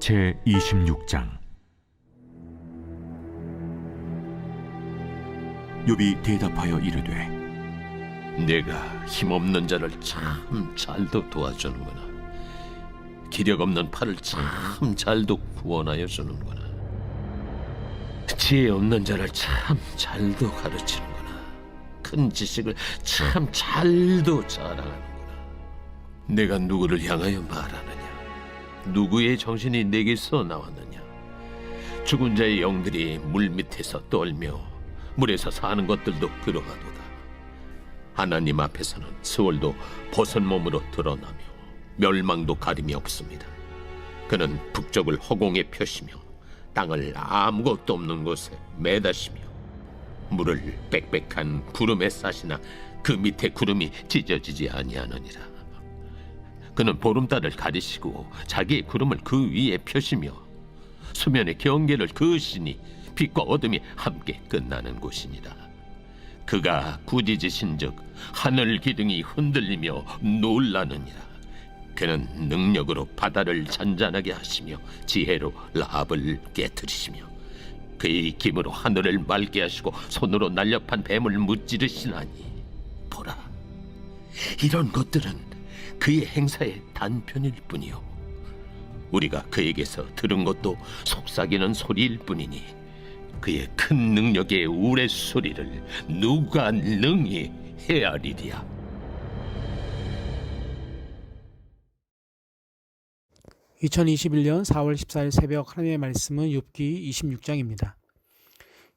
제26장. 욥이 대답하여 이르되, 내가 힘없는 자를 참 잘도 도와주는구나. 기력 없는 팔을 참 잘도 구원하여 주는구나. 지혜 없는 자를 참 잘도 가르치는구나. 큰 지식을 참 잘도 자랑하는구나. 내가 누구를 향하여 말하느냐? 누구의 정신이 내게서 나왔느냐? 죽은 자의 영들이 물 밑에서 떨며 물에서 사는 것들도 그러하도다. 하나님 앞에서는 스월도 벗은 몸으로 드러나며 멸망도 가림이 없습니다. 그는 북쪽을 허공에 펴시며 땅을 아무것도 없는 곳에 매다시며 물을 빽빽한 구름에 싸시나 그 밑에 구름이 찢어지지 아니하느니라. 그는 보름달을 가리시고 자기의 구름을 그 위에 펴시며 수면의 경계를 그으시니 빛과 어둠이 함께 끝나는 곳이니라. 그가 꾸짖으신즉 하늘 기둥이 흔들리며 놀라느니라. 그는 능력으로 바다를 잔잔하게 하시며 지혜로 라합을 깨뜨리시며 그의 힘으로 하늘을 맑게 하시고 손으로 날렵한 뱀을 무찌르시나니 보라, 이런 것들은 그의 행사의 단편일 뿐이요 우리가 그에게서 들은 것도 속삭이는 소리일 뿐이니 그의 큰 능력의 우레소리를 누가 능히 헤아리랴. (2021년 4월 14일) 새벽 하나님의 말씀은 욥기 26장입니다.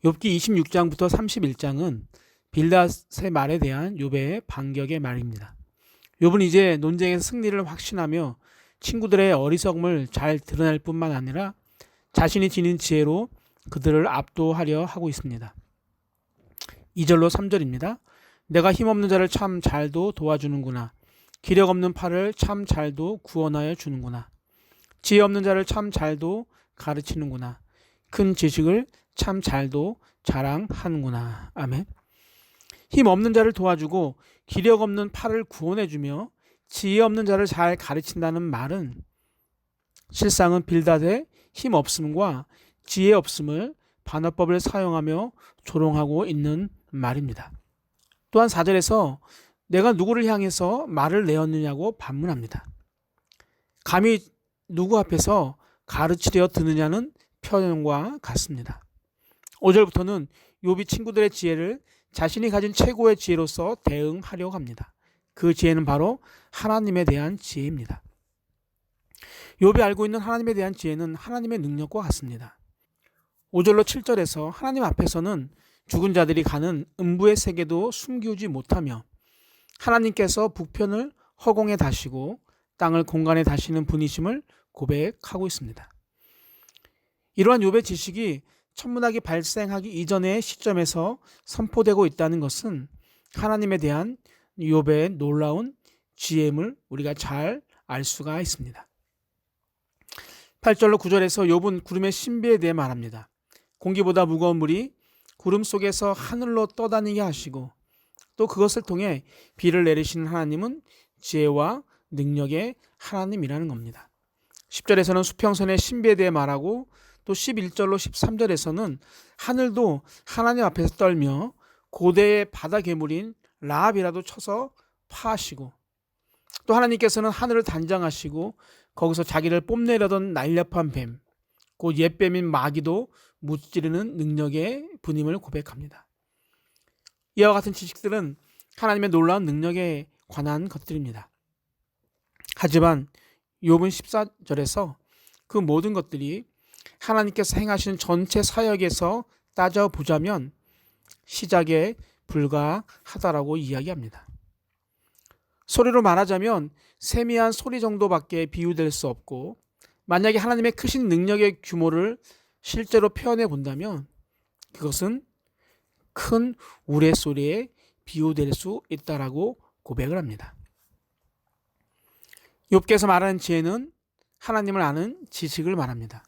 욥기 26장부터 31장은 빌닷의 말에 대한 욥의 반격의 말입니다. 욥은 이제 논쟁에서 승리를 확신하며 친구들의 어리석음을 잘 드러낼 뿐만 아니라 자신이 지닌 지혜로 그들을 압도하려 하고 있습니다. 2절로 3절입니다. 내가 힘없는 자를 참 잘도 도와주는구나. 기력 없는 팔을 참 잘도 구원하여 주는구나. 지혜 없는 자를 참 잘도 가르치는구나. 큰 지식을 참 잘도 자랑하는구나. 아멘. 힘 없는 자를 도와주고 기력 없는 팔을 구원해주며 지혜 없는 자를 잘 가르친다는 말은 실상은 빌닷의 힘 없음과 지혜 없음을 반어법을 사용하며 조롱하고 있는 말입니다. 또한 4절에서 내가 누구를 향해서 말을 내었느냐고 반문합니다. 감히 누구 앞에서 가르치려 드느냐는 표현과 같습니다. 5절부터는 욥이 친구들의 지혜를 자신이 가진 최고의 지혜로서 대응하려고 합니다. 그 지혜는 바로 하나님에 대한 지혜입니다. 욥이 알고 있는 하나님에 대한 지혜는 하나님의 능력과 같습니다. 5절로 7절에서 하나님 앞에서는 죽은 자들이 가는 음부의 세계도 숨기우지 못하며 하나님께서 북편을 허공에 다시고 땅을 공간에 다시는 분이심을 고백하고 있습니다. 이러한 욥의 지식이 천문학이 발생하기 이전의 시점에서 선포되고 있다는 것은 하나님에 대한 욥의 놀라운 지혜임을 우리가 잘 알 수가 있습니다. 8절로 9절에서 욥은 구름의 신비에 대해 말합니다. 공기보다 무거운 물이 구름 속에서 하늘로 떠다니게 하시고 또 그것을 통해 비를 내리시는 하나님은 지혜와 능력의 하나님이라는 겁니다. 10절에서는 수평선의 신비에 대해 말하고 또 11절로 13절에서는 하늘도 하나님 앞에서 떨며 고대의 바다 괴물인 라합이라도 쳐서 파하시고 또 하나님께서는 하늘을 단장하시고 거기서 자기를 뽐내려던 날렵한 뱀, 곧 옛뱀인 마귀도 무찌르는 능력의 분임을 고백합니다. 이와 같은 지식들은 하나님의 놀라운 능력에 관한 것들입니다. 하지만 욥은 14절에서 그 모든 것들이 하나님께서 행하시는 전체 사역에서 따져보자면 시작에 불과하다라고 이야기합니다. 소리로 말하자면 세미한 소리 정도밖에 비유될 수 없고 만약에 하나님의 크신 능력의 규모를 실제로 표현해 본다면 그것은 큰 우레소리에 비유될 수 있다라고 고백을 합니다. 욥께서 말하는 지혜는 하나님을 아는 지식을 말합니다.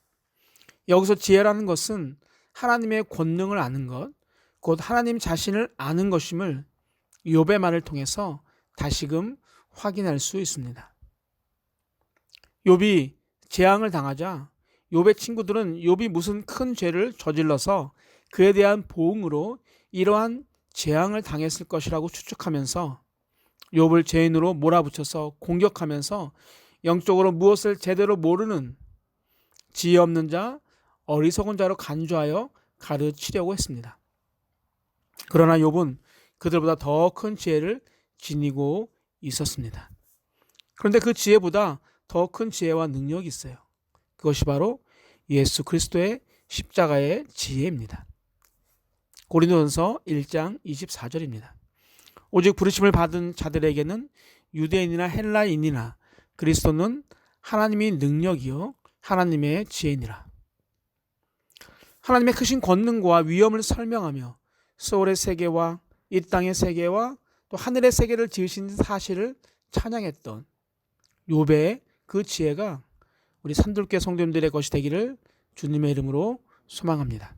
여기서 지혜라는 것은 하나님의 권능을 아는 것, 곧 하나님 자신을 아는 것임을 욥의 말을 통해서 다시금 확인할 수 있습니다. 욥이 재앙을 당하자 욥의 친구들은 욥이 무슨 큰 죄를 저질러서 그에 대한 보응으로 이러한 재앙을 당했을 것이라고 추측하면서 욥을 죄인으로 몰아붙여서 공격하면서 영적으로 무엇을 제대로 모르는 지혜 없는 자, 어리석은 자로 간주하여 가르치려고 했습니다. 그러나 욥은 그들보다 더 큰 지혜를 지니고 있었습니다. 그런데 그 지혜보다 더 큰 지혜와 능력이 있어요. 그것이 바로 예수 그리스도의 십자가의 지혜입니다. 고린도전서 1장 24절입니다. 오직 부르심을 받은 자들에게는 유대인이나 헬라인이나 그리스도는 하나님의 능력이요 하나님의 지혜니라. 하나님의 크신 권능과 위엄을 설명하며 소울의 세계와 이 땅의 세계와 또 하늘의 세계를 지으신 사실을 찬양했던 욥의 그 지혜가 우리 산둘교 성도님들의 것이 되기를 주님의 이름으로 소망합니다.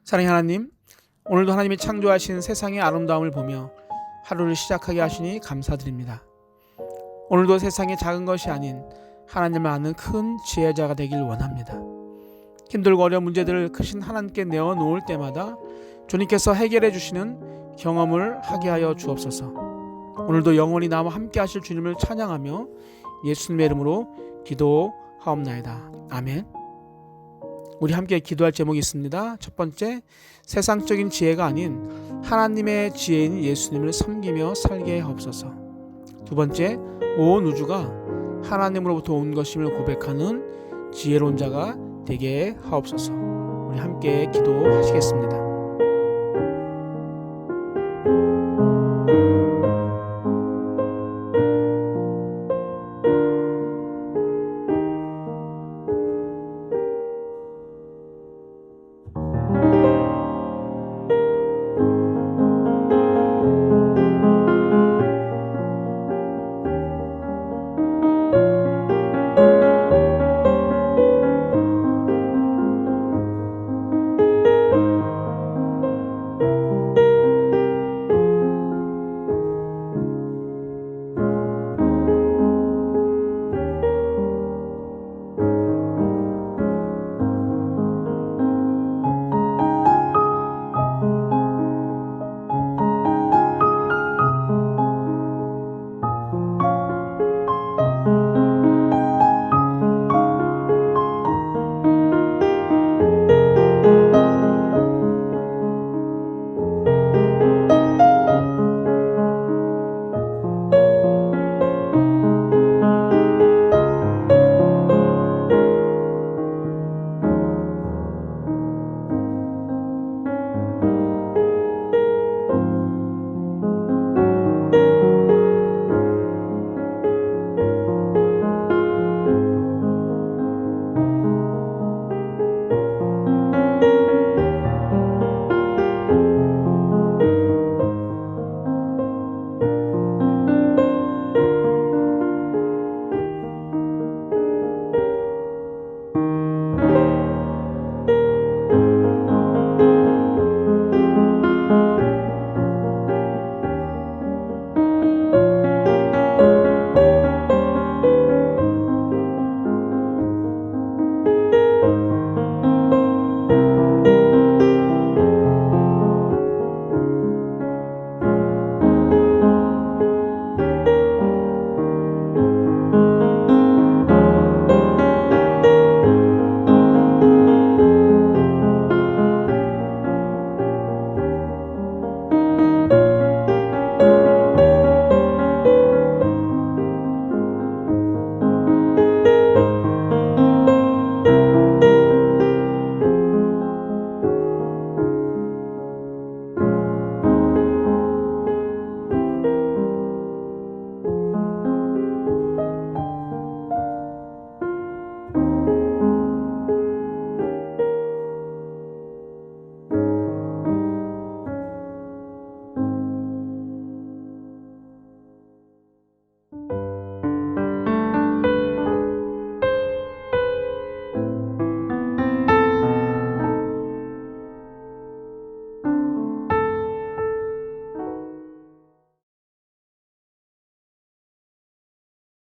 사랑의 하나님, 오늘도 하나님이 창조하신 세상의 아름다움을 보며 하루를 시작하게 하시니 감사드립니다. 오늘도 세상의 작은 것이 아닌 하나님을 아는 큰 지혜자가 되길 원합니다. 힘들고 어려운 문제들을 크신 하나님께 내어놓을 때마다 주님께서 해결해 주시는 경험을 하게 하여 주옵소서. 오늘도 영원히 나와 함께 하실 주님을 찬양하며 예수님의 이름으로 기도하옵나이다. 아멘. 우리 함께 기도할 제목이 있습니다. 첫 번째, 세상적인 지혜가 아닌 하나님의 지혜인 예수님을 섬기며 살게 하옵소서. 두 번째, 온 우주가 하나님으로부터 온 것임을 고백하는 지혜로운 자가 되게 하옵소서. 우리 함께 기도하시겠습니다.